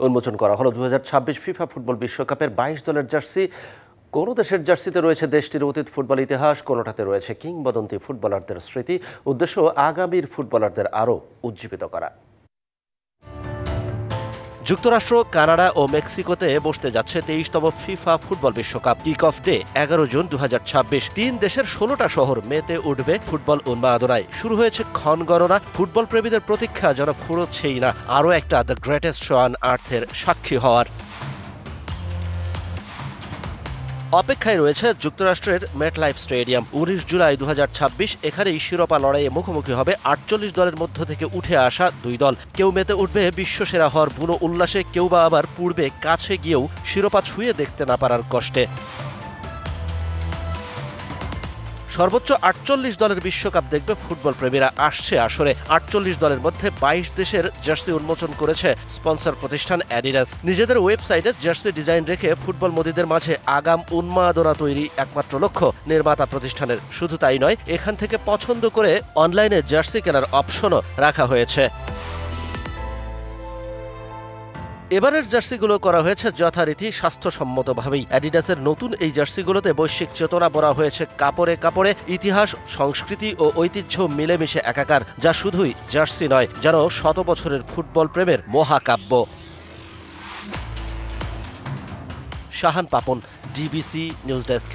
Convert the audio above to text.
উন্মোচন করা হলো 2026 ফিফা ফুটবল বিশ্বকাপের 22 দলের জার্সি। কোনো দেশের জার্সিতে রয়েছে দেশটির অতীত ফুটবল ইতিহাস, কোনোটাতে রয়েছে কিংবদন্তি ফুটবলারদের স্মৃতি। উদ্দেশ্য আগামীর ফুটবলারদের আরও উজ্জীবিত করা। যুক্তরাষ্ট্র, কানাডা ও মেক্সিকোতে বসতে যাচ্ছে 23তম ফিফা ফুটবল বিশ্বকাপ। Kick off day 11 June 2026। 3 দেশের 16টা শহর মেতে উঠবে ফুটবল উন্মাদনায়। শুরু হয়েছে ক্ষণ গণনা। ফুটবল প্রেমীদের প্রতীক্ষা যেন ফুরোচ্ছেই না, আরও একটা দ্য গ্রেটেস্ট শো অন আর্থের সাক্ষী হওয়ার। অপেক্ষায় রয়েছে যুক্তরাষ্ট্রের মেটলাইফ স্টেডিয়াম। 19 জুলাই 2026 এখানেই শিরোপা লড়াইয়ে মুখোমুখি হবে 48 দলের মধ্য থেকে উঠে আসা 2 দল। কেউ মেতে উঠবে বিশ্বসেরা হওয়ার বুনো উল্লাসে, কেউ বা আবার পূর্বে কাছে গিয়েও শিরোপা ছুঁয়ে দেখতে না পারার কষ্টে। সর্বোচ্চ 48 দলের বিশ্বকাপ দেখবে ফুটবল প্রেমীরা। আসছে আসরে 48 দলের মধ্যে 22 দেশের জার্সি উন্মোচন করেছে স্পন্সর প্রতিষ্ঠান অ্যাডিডাস। নিজেদের ওয়েবসাইটে জার্সি ডিজাইন রেখে ফুটবল মদিদের মাঝে আগাম উন্মাদনা তৈরি একমাত্র লক্ষ্য নির্মাতা প্রতিষ্ঠানের। শুধু তাই নয়, এখান থেকে পছন্দ করে অনলাইনে জার্সি কেনার অপশনও রাখা হয়েছে। এবারের জার্সিগুলো করা হয়েছে যথারীতি স্বাস্থ্যসম্মতভাবেই। অ্যাডিডাসের নতুন এই জার্সিগুলোতে বৈশ্বিক চেতনা ভরা হয়েছে কাপড়ে কাপড়ে। ইতিহাস, সংস্কৃতি ও ঐতিহ্য মিলেমিশে একাকার, যা শুধুই জার্সি নয়, যেন শত বছরের ফুটবল প্রেমের মহাকাব্য। Shahan Papon, DBC news desk.